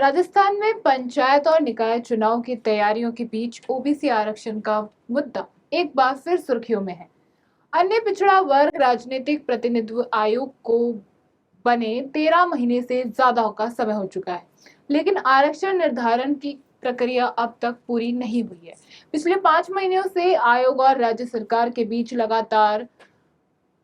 राजस्थान में पंचायत और निकाय चुनाव की तैयारियों के बीच ओबीसी आरक्षण का मुद्दा एक बार फिर सुर्खियों में है। अन्य पिछड़ा वर्ग राजनीतिक प्रतिनिधित्व आयोग को बने 13 महीने से ज्यादा का समय हो चुका है, लेकिन आरक्षण निर्धारण की प्रक्रिया अब तक पूरी नहीं हुई है। पिछले 5 महीनों से आयोग और राज्य सरकार के बीच लगातार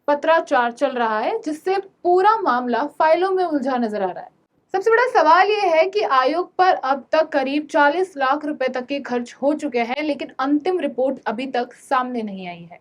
पत्राचार चल रहा है, जिससे पूरा मामला फाइलों में उलझा नजर आ रहा है। सबसे बड़ा सवाल यह है कि आयोग पर अब तक करीब 40 लाख रुपए तक के खर्च हो चुके हैं, लेकिन अंतिम रिपोर्ट अभी तक सामने नहीं आई है।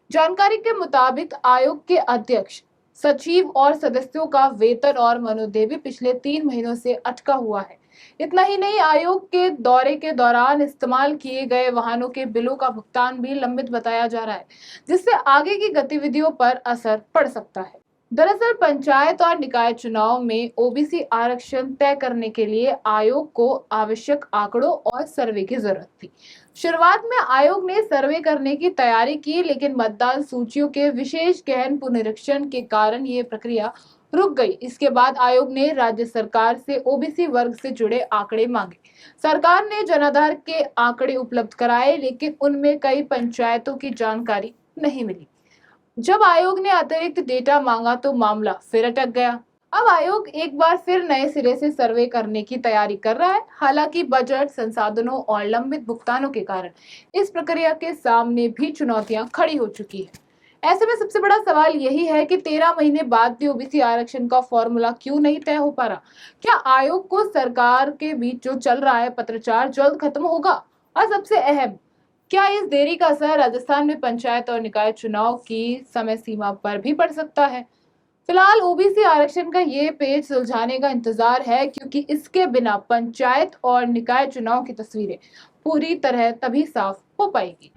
जानकारी के मुताबिक आयोग के अध्यक्ष, सचिव और सदस्यों का वेतन और मनोदय भी पिछले 3 महीनों से अटका हुआ है। इतना ही नहीं, आयोग के दौरे के दौरान इस्तेमाल किए गए वाहनों के बिलों का भुगतान भी लंबित बताया जा रहा है, जिससे आगे की गतिविधियों पर असर पड़ सकता है। दरअसल पंचायत और निकाय चुनाव में ओबीसी आरक्षण तय करने के लिए आयोग को आवश्यक आंकड़ों और सर्वे की जरूरत थी। शुरुआत में आयोग ने सर्वे करने की तैयारी की, लेकिन मतदान सूचियों के विशेष गहन पुनरीक्षण के कारण ये प्रक्रिया रुक गई। इसके बाद आयोग ने राज्य सरकार से ओबीसी वर्ग से जुड़े आंकड़े मांगे। सरकार ने जनाधार के आंकड़े उपलब्ध कराए, लेकिन उनमें कई पंचायतों की जानकारी नहीं मिली। जब आयोग ने अतिरिक्त डेटा मांगा तो मामला फिर अटक गया। अब आयोग एक बार फिर नए सिरे से सर्वे करने की तैयारी कर रहा है। हालांकि बजट संसाधनों और लंबित भुगतानों के कारण इस प्रक्रिया के सामने भी चुनौतियां खड़ी हो चुकी है। ऐसे में सबसे बड़ा सवाल यही है कि 13 महीने बाद भी ओबीसी आरक्षण का फॉर्मूला क्यों नहीं तय हो पा रहा। क्या आयोग को सरकार के बीच जो चल रहा है पत्राचार जल्द खत्म होगा? और सबसे अहम, क्या इस देरी का असर राजस्थान में पंचायत और निकाय चुनाव की समय सीमा पर भी पड़ सकता है? फिलहाल ओबीसी आरक्षण का ये पेच सुलझाने का इंतजार है, क्योंकि इसके बिना पंचायत और निकाय चुनाव की तस्वीरें पूरी तरह तभी साफ हो पाएगी।